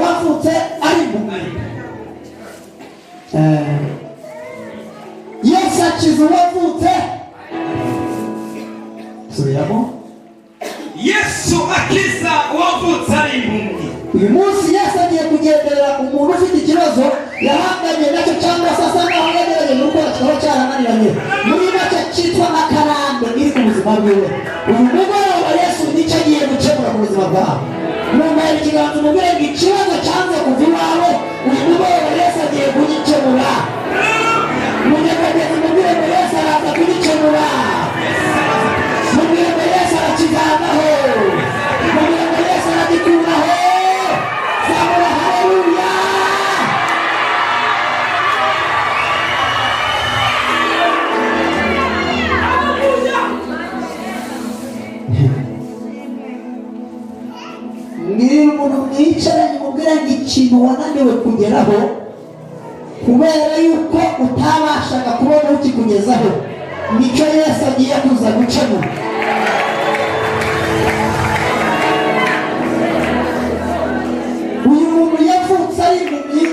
wavutse ari impumyi. Yesu akiza uwavutse. Subiramo. Yesu akiza uwavutse ari impumyi. Uyu munsi Yesu agiye kugenderera umuntu ufite ikibazo yahanganye nacyo cyangwa se asa naho yagerageje gukora kikaba cyarananiranye. Muri make cyitwa akarande iri ku buzima bwiwe. Uyu mugoroba Yesu nicyo agiye gukemura mu buzima bwawe. Numara ikiganza umubwire ngo ikibazo cyanze kuva iwawe, uyu mugoroba Yesu agiye kugikemura. Munyakagezi umubwire ngo Yesu araza kugikemura. Mubwire ngo Yesu arakivanaho. Mubwire ngo Yesu aragikuraho. Zamura haleluya. Mbwira umuntu mwicaranye mubwire ngo ikintu wananiwe kugeraho kubera yuko utabashaga kubona ukikugezaho, nicyo Yesu agiye kuza gukemura. Uyu muntu yavutse ari impumyi.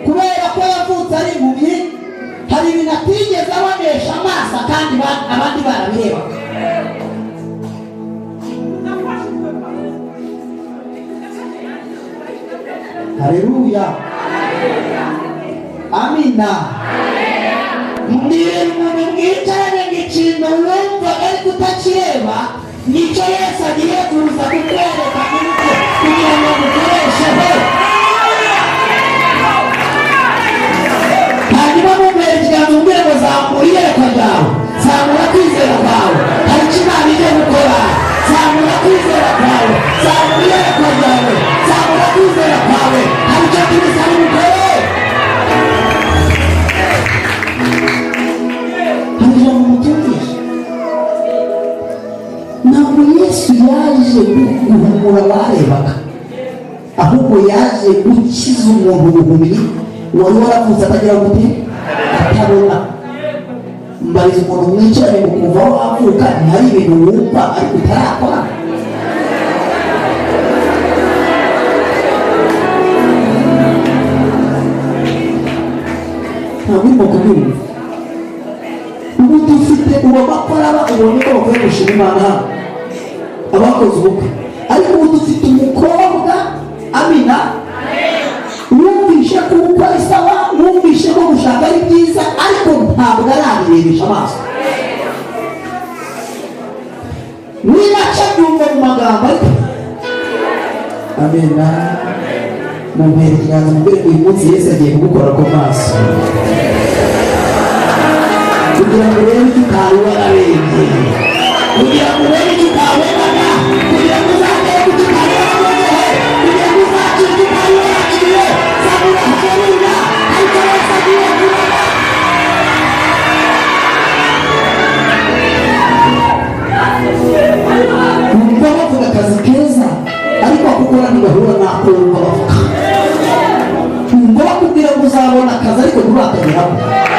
Kubera ko yavutse ari impumyi, hari ibintu atigeze abonesha amaso kandi abandi barabireba. Haleluya. Amina. Mbwira umuntu mwicaranye ngo ikintu wumva ariko utakireba, nicyo Yesu agiye kuza kukwereka kugira ngo mukoresheho. Hanyuma mubwira ikiganza umubwire ngo zamura iyerekwa ryawe, zamura kwizera kwawe, hari icyo Imana igiye gukora. Zamura kwizera kwawe, zamura iyerekwa ryawe, zamura kwizera kwawe, hari icyo Kristo ari bukore. Hanyuma mumutumvishe, ntabwo Yesu yaje guhumura abarebaga, ahubwo yaje gukiza umuntu umubiri wari waravutse atagira gute, atabona. Mbariza umuntu mwicaranye ngo kuva aho avuka ntihari ibintu wumva ariko utarakora. Ntabwo urimo kubyumva. Ubu dufite abakora ubona ko bavuye gushima Imana hano, abakoze ubukwe. Ariko ubu dufite umukobwa, amina, wumvishe ko ubukwe ari sawa, wumvishe ko gushaka ari byiza, ariko ntabwo arabirebesha amaso. Niba acabyumva mu magambo ariko amina. Mumpera ikiganza mubwire uyu munsi Yesu agiye kugukora ku maso, kugira ngo urebe icyo utari wararebye, kugira ngo urebe icyo utabonaga, kugira ngo uzagere ku cyo utari warabonewe, kugira ngo uzakire icyo utari warakiriye. Zamura haleluya. Ariko Yesu agiye kubona. Umva bavuga akazi keza, ariko akukora ntibahura n'ako wumva bavuga. Umva bakubwira ngo uzabona akazi ariko nturakageraho.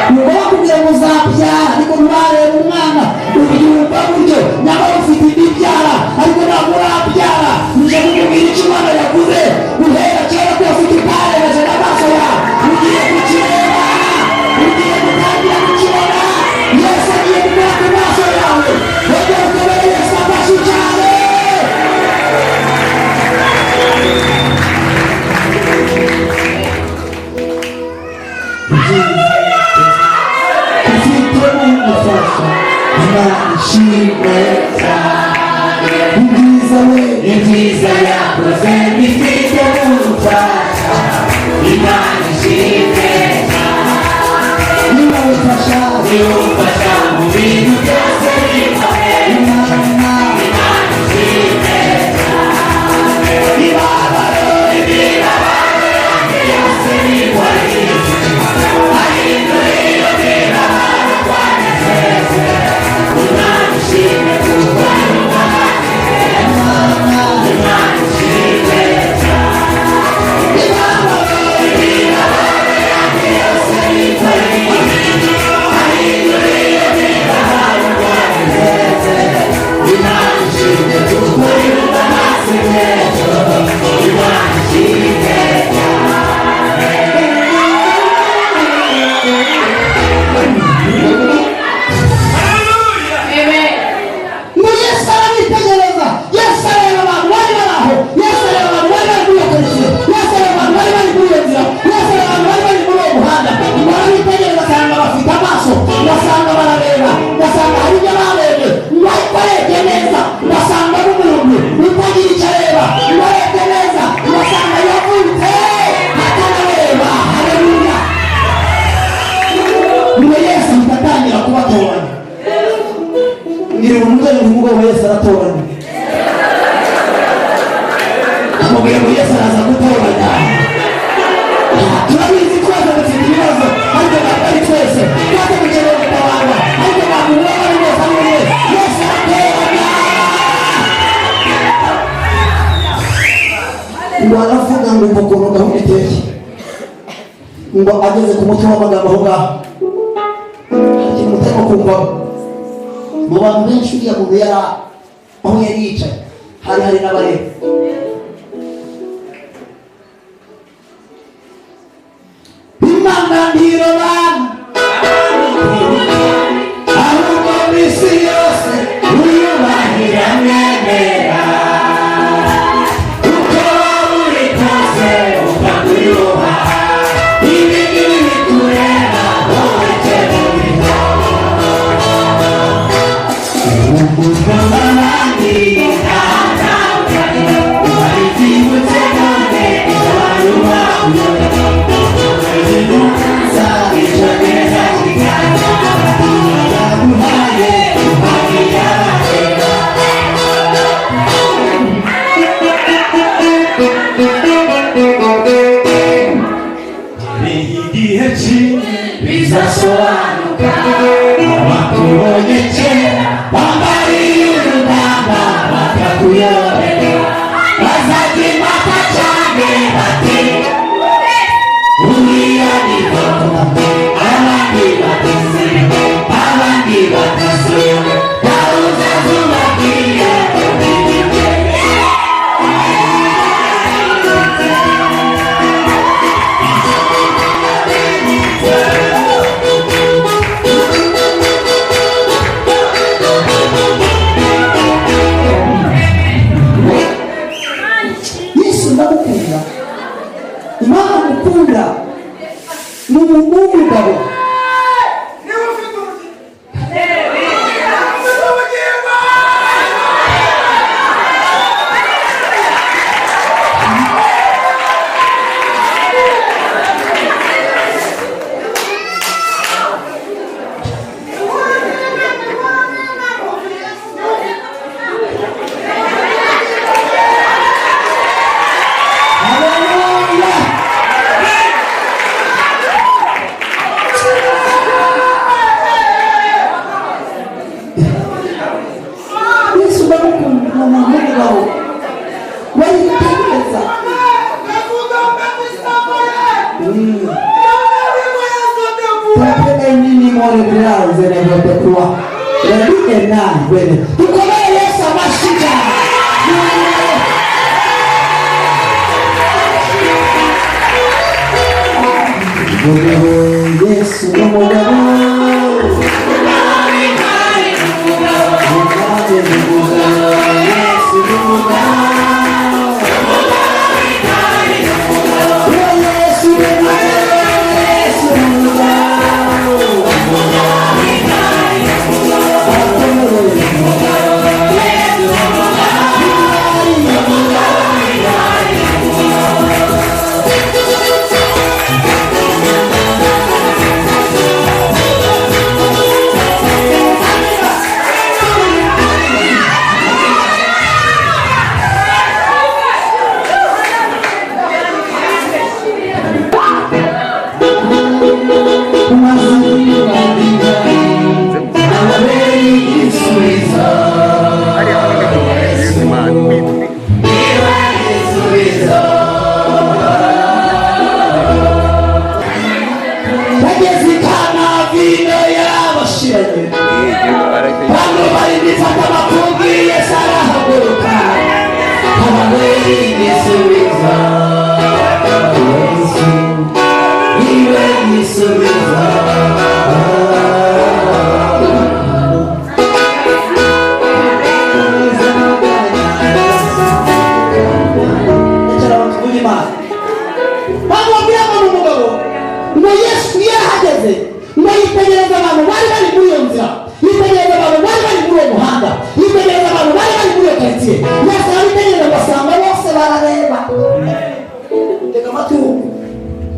Umva bakubwira ngo uzabyara ariko nturareba umwana. Ubyumva buryo nyamara ufite indi byara ariko ntabwo urabyara. Uje kukubwira icyo Imana yavuze guhera kera kose utarebeje n'amaso yawe. Ugiye kukireba, ugiye gutangira kukibona. Yesu agiye gukora ku maso yawe. Wajya ukabera Yesu afashe cyane. Ibyiza yakoze bifite umufasha, Imana ishimwe cyane. Niba wifasha mu bintu byose bikomeye, Imana ishimwe cyane. Imibabaro yanjye yose niwarize, ahindura iyo mibabaro twanezeze. Imana ishimwe kuko I ngumva ukuntu gahunda iteye ngo ageze ku mutwe w'amagambo aho ngaho hari ikintu mutarimo kumva mu bantu benshi uriya muntu yari aho yari yicaye hari n'abareba imana ntirobana ahubwo misi yose uyubahira mwemera uko uri kose ukakuyubaha ibi ngibi bikureba wowe kerurira ubwo abandi ntatandukanye baritimbutse none izabaruha bizasobanuka abakubonye kera bambariye urugamba bakakuyorera bazajya impaka cyane bati uriya ni ngombwa abandi bateze gahunda zubabwiye Yesu ndamukunda Imana mukunda ni umugabo Yesu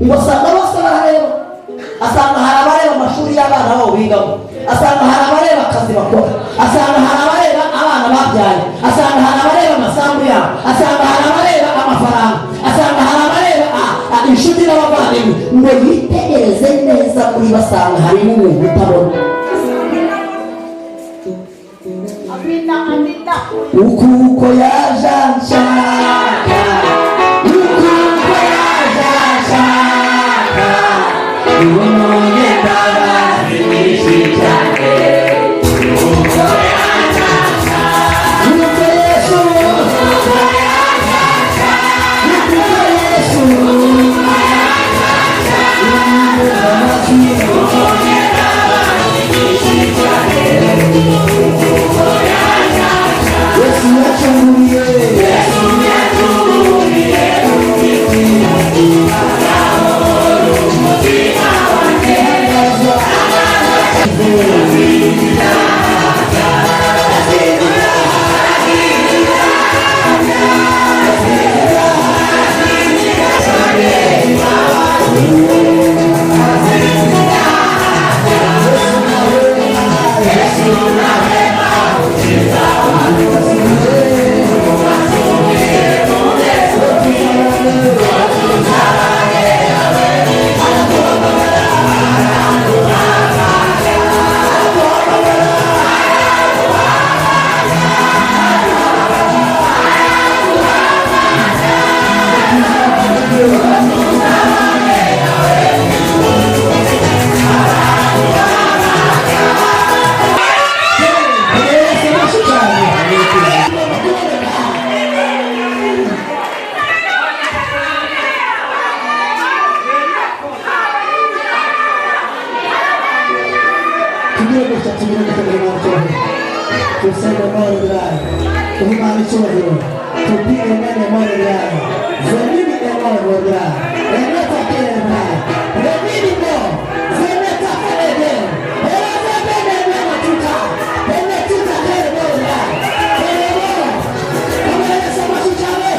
Wasanga bose barareba asanga hari abareba amashuri y'abana babo bigamo asanga hari abareba akazi bakora asanga hari abareba abana babyaye asanga hari abareba amasambu yabo asanga hari abareba amafaranga asanga hari abareba inshuti n'abavandimwe ngo yitegereze neza kuri basanga harimo umuntu utabona uko yaje anshaka uko tugiye gusa tugire Imana icyubahiro tusenge Imana yawe tuhe Imana icyubahiro tubwire Imana yawe zemini Imana yawe remeta kerema remini mo zemeta kerebe remeta kerebe matuta remetuta kerebe kerebe kamera sama sucawe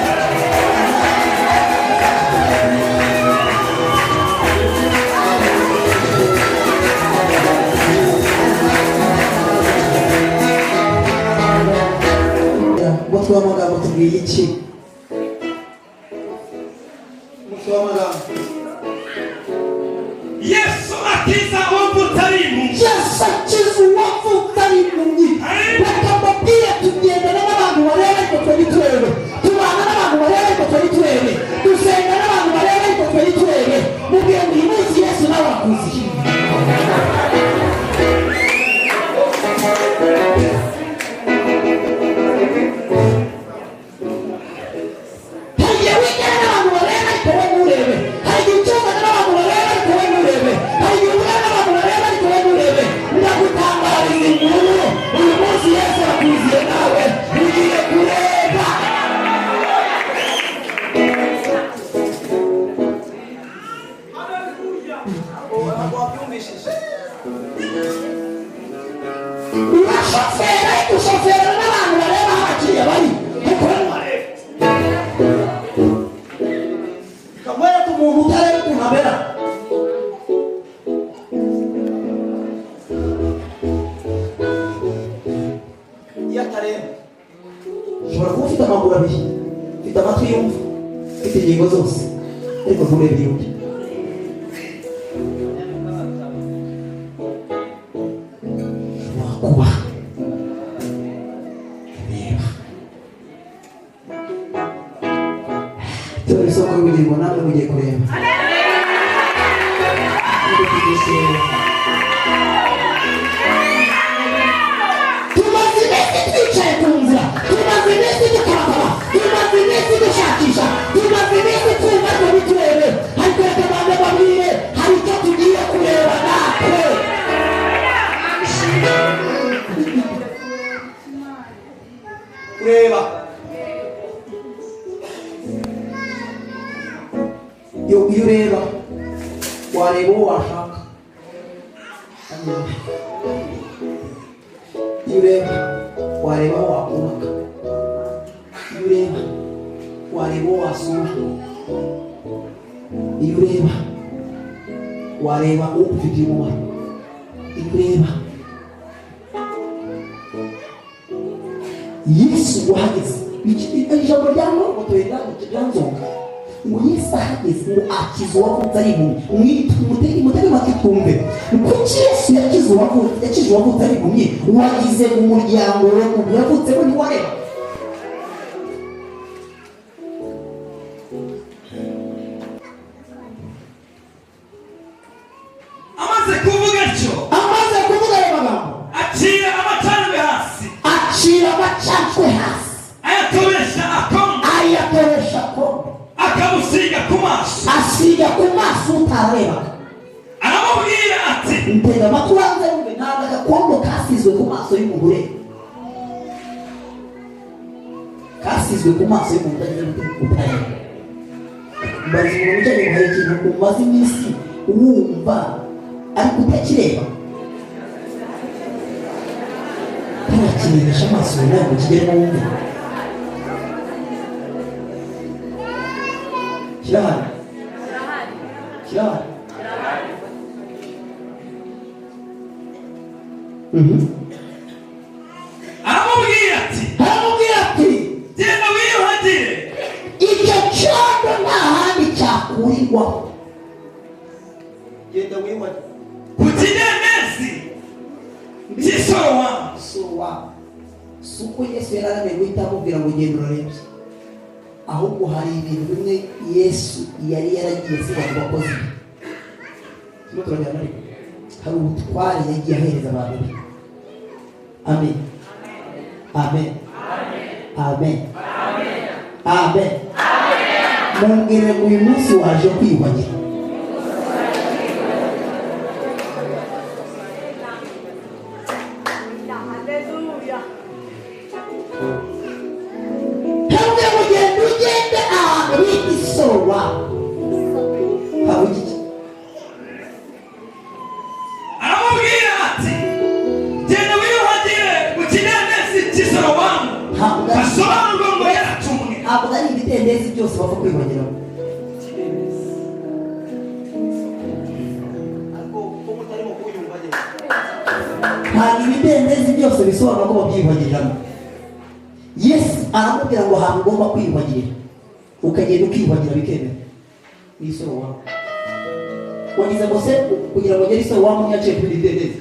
Mutwe w'amagambo tubwiye iki? Mutwe w'amagambo Yesu akiza uwavutse ari impumyi. Yesu akiza uwavutse ari impumyi. Reka mbabwire tugendana n'abantu bareba ariko twe ntiturebe, tubana n'abantu bareba ariko twe ntiturebe, dusenga n'abantu bareba ariko twe ntiturebe. Mubwire ngo uyu munsi Yesu nawe akuzi. Ushobora kuba ufite amaguru abiri, ufite amatwi yumva, ufite ingingo zose, ariko nturebe yumva. Wakuba reba turi soko y'ubugingo namwe mugiye kureba. Tumaze iminsi twicaye ku nzira, tumaze iminsi dukabakaba, tumaze iminsi dushakisha, tumaze iminsi twumva ngo biturebe, ariko reka banze babwire hari icyo tugiye kureba natwe. Kureba iyo ureba wareba uwo washaka, iyo ureba wareba aho wakubaka, iyo ureba wareba uwo wasura, iyo ureba wareba uwo ufitiye umumaro, iyo ureba Yesu wahageze. Ijambo rya Mungu ryanzoga ngo Yesu ahageze ngo akiza uwavutse ari impumyi. Mutege amatwi twumve. Kuki Yesu yakije uwavutse ari impumyi? Wagize umuryango we yavutse we ntiwareba. Amaze kuvuga ayo magambo acira amacandwe hasi, ayatoresha akombe, akamusiga ku maso, asiga ku maso utarebaga. aramubwira ati ntega amatwi ubanze wumve, ntabwo agakombe kasizwe ku maso y'umugore, kasizwe ku maso y'umugore utareba. Mbariza umuntu ujyanye guhaye ikintu umaze iminsi wumva ariko utakireba, ntarakinisha amaso yawe ngo kigeremo wumve. Kirahari. aramubwira ati genda wiyuhagire, icyo cyondo nta handi cyakurirwaho. Genda wiyuhagire ku kidendezi cy'Isorowamu. Si uko Yesu yari aramenye guhita amubwira ngo genda urarebye, ahubwo hari ibintu bimwe Yesu yari yaragiye asiga ku bakozi be. Turimo turajyana ariko hari ubutware yagiye ahereza abantu be. Amen. Amen. Amen. Amen. Mubwire ngo uyu munsi waje kwiyuhagira. ibidendezi byose bisobanura ko babyiyuhagiriramo. Yesu aramubwira ngo ahantu ugomba kwiyuhagirira ukagenda ukiyuhagira bikemera ni Isorowamu. Wagize ngo se kugira ngo ngere Isorowamu ntiyaciye kuri ibidendezi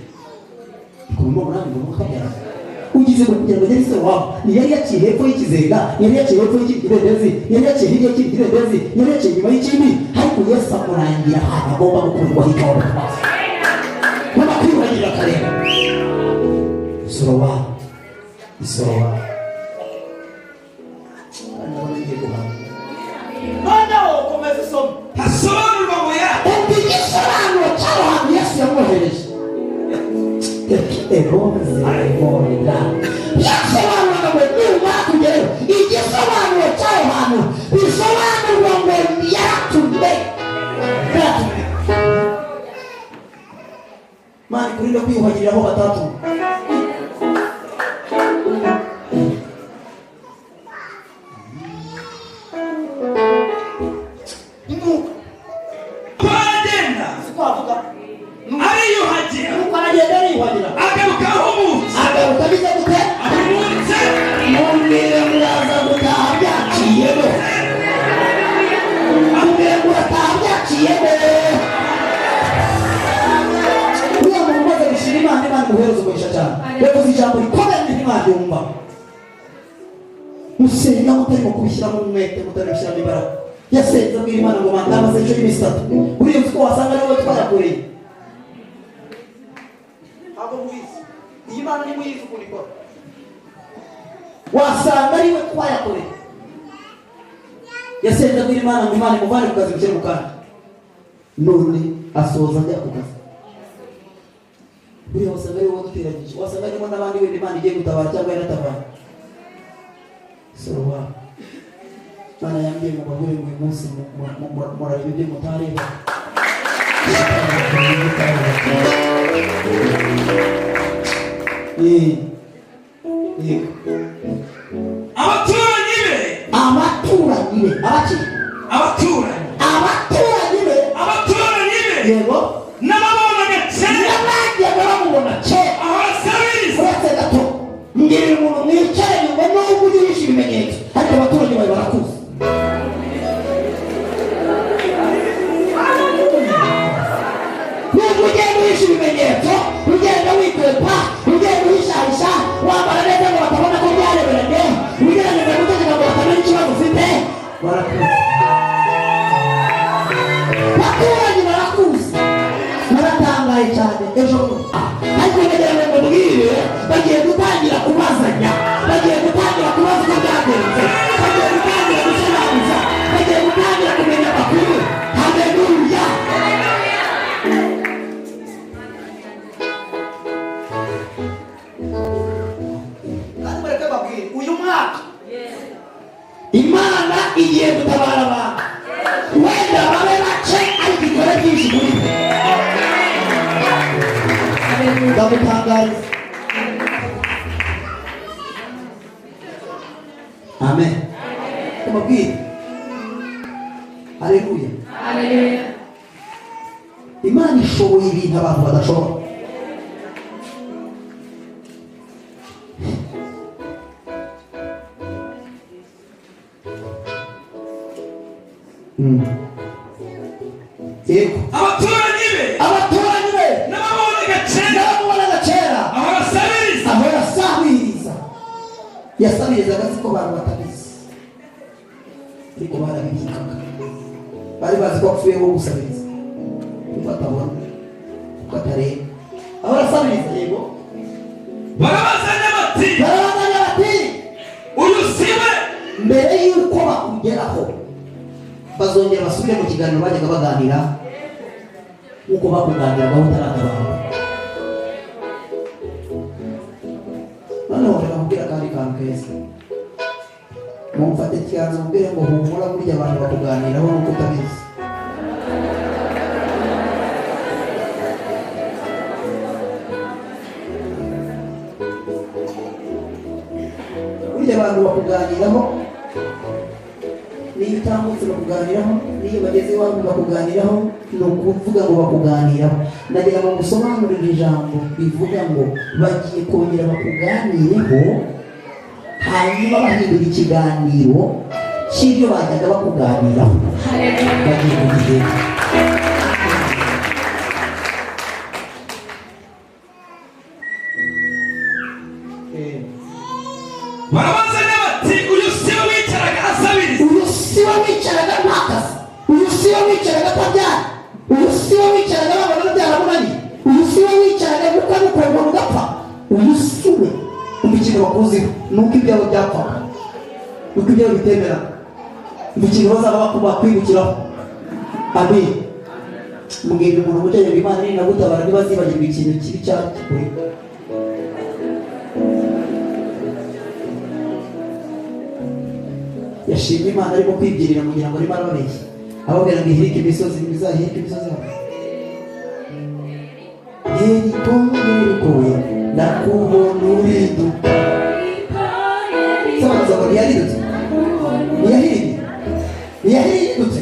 kubimo munani ngo mukabyara. Ugize ngo kugira ngo ngere Isorowamu ntiyari yaciye hepfo y'ikizenga, ntiyari yaciye hepfo y'ikidendezi, ntiyari yaciye hirya y'ikidendezi, ntiyari yaciye inyuma y'ikindi, ariko Yesu amurangira ahantu agomba gukurwaho ikawa mu maso ngomba kwiyuhagirira akareba. Isorowamu, Isorowamu noneho komeza isoma. hasobanurwa ngo ya umva igisobanuro cy'aho hantu Yesu yamwohereje. Byasobanurwa ngo numara kugerayo, igisobanuro cy'aho hantu bisobanurwa ngo yaratumwe. Mani kurinde kwiyuhagirira aho batatumwe. twagenda Twavuga ariyuhagira Nuko aragenda ariyuhagira agaruka ahumutse agaruka bize gute? ahumutse Mumbwire muraza gutaha byaciyemo, mumbwire murataha byaciyemo. Uriya muntu umaze gushira Imana, Imana imuhereza umugisha cyane. Yavuze ijambo rikomeye ntimwaryumva. Musenga mutarimo kubishyiramo umwete, mutarabishyiramo imbaraga. Yasenze abwira Imana ngo Mana ndamaze inshuro iminsi 3. Uriya uko wasanga ari wowe twayakoreye. ntabwo mubizi. Iyi Mana ni muyizi ukuntu ikora. Wasanga ari we twayakoreye. Yasenze abwira Imana ngo Imana imuvane ku kazi mushyire mu kandi. None asoza ajya ku kazi. Uriya wasanga ari wowe duteranyije. Wasanga arimo n'abandi wenda Imana igiye gutabara cyangwa yaratabara. Isorowamu. Mana yambwiye ngo bagure uyu munsi murareba ibyo mutareba. abaturanyi be Abaturanyi be abaki? abaturanyi Abaturanyi be yego yego n'ababonaga kera n'abajyaga bamubona kera. aho asabiriza Uretse gato mbwira umuntu mwicaye nyuma n'ubwo ugirisha ibimenyetso, ariko abaturage bawe barakuzi. Nubwo ugenda uhisha ibimenyetso, ugenda wikwepa, ugenda uhishahisha, wambara neza ngo batabona ko byareberanye, ugerageza gutegeka ngo batamenya ikibazo ufite, barakuzi. Abaturage barakuzi. Naratangaye cyane ejo ariko bagira ngo mbwire bagiye gutangira kubazanya, bagiye gutangira kubaza uko byagenze, bagiye gutangira gusobanuza, bagiye gutangira kumenya amakuru. Haleluya. Kandi mureke babwire uyu mwaka Imana igiye gutabara abantu, wenda babe bake ariko ikore byinshi muri bo. Ndamutangariza. Amen. Tumabwire. Haleluya. Imana ishoboye ibintu abantu badashobora. Yego. abaturanyi be n'ababonaga kera N'abamubonaga kera aho asabiriza aho yasabiriza. Yasabirizaga siko abantu batabizi, ariko barabibikaga. Bari bazi ko apfuye wo gusabiriza kuko atabona, kuko atareba. Aho yasabiriza yego barabazanya bati barabazanya bati uyu si we mbere y'uko bakugeraho bazongera basubire mu kiganiro bajyaga baganira nk'uko bakuganiragaho utaratabara. Noneho ndakubwira akandi kantu keza. Mumfate ikiganza mubwire ngo humura, burya abantu bakuganiraho nuko utabizi. Burya abantu bakuganiraho niyo utambutse bakuganiraho, n'iyo bageze iwawe bakuganiraho, ni ukuvuga ngo bakuganiraho. Ndagira ngo ngusobanurire ijambo rivuga ngo bagiye kongera bakuganireho, hanyuma bahindura ikiganiro cy'ibyo bajyaga bakuganiraho. Bagiye kugihera. barabazanya bati uyu si we wicaraga asabiriza, uyu si we wicaraga ntakazi, uyu si we wicaraga atabyara, uyu si we wicaraga babona byaramunaniye, uyu si we wicaraga gukanukorwa ugapfa. Uyu si we umva ikintu bakuziho, nuko ibyawe byapfaga, nuko ibyawe bitemera, umva ikintu bazaba bakwibukiraho. Amen. Mubwira umuntu umutegeka Imana ninagutabara ntibazibagirwa ikintu kibi cyakuri. Yashimye Imana arimo kwibwirira kugira ngo arimo arabeshya, ababwira ngo ihirike imisozi, bizahirike imisozi yawe. Yeriko we ndakubona uriduka. Sabaza ngo ntiyaridutse, ntiyahiridutse.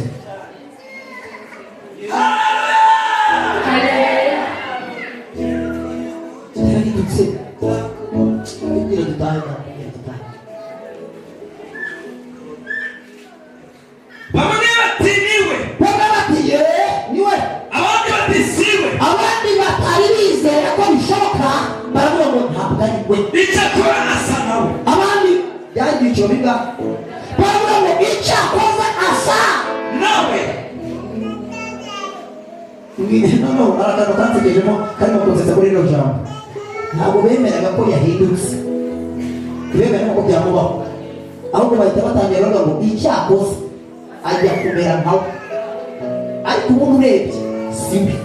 Yaridutse. Ibwira dutahe bamwe bati niwe, niwe, abandi bati siwe, abandi batari bizera ko bishoboka baravuga ngo ntabwo ari we, icyakora asa nawe. abandi byari ibyiciro bingahe, baravuga ngo icyakoze asa nawe. noneho arakantu kansekejemo karimo konsesa kuri rino jambo. Ntabwo bemeraga ko yahindutse, bemeraga ko byamubaho, ahubwo bahita batangira bavuga ngo icyakoze ajya kumera nkawe, ariko ubu urebye si we.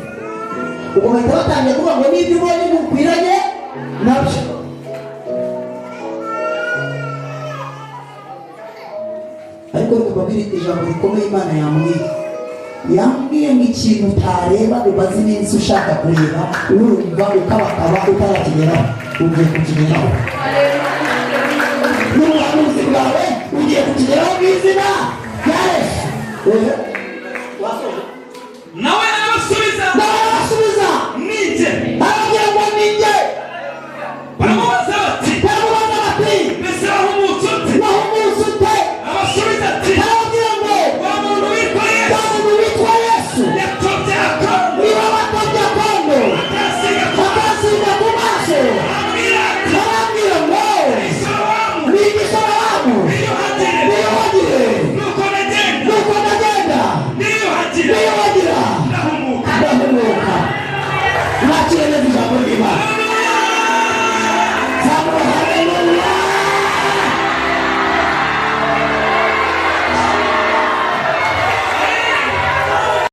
ubwo bahita batangira kuvuga ngo n'ibyo ubonye ntukwiranye nabyo. Ariko tubabwire ijambo rikomeye Imana yambwiye ngo ikintu utareba umaze iminsi ushaka kureba, urumva ukabakaba utarakigeraho, ugiye kukigeraho. N'ubuhanuzi bwawe ugiye kukigeraho mu izina rya Yesu. nawe arabasubiza ninjye. Arabwira ngo ninjye. baramubaza bati mbese wahumutse ute? abasubiza ati Arabwira ngo wa muntu witwa Yesu, umuntu witwa Yesu yatobye akondo, niba watobye akondo akasiga akasiga ku maso, arambwira ati arabwira ngo Salomu, ni igisaramu niyuhagire, nuko nagenda, niyuhagira ndahumuka. ndahumuka. Nakire neza ijambo ry'Imana.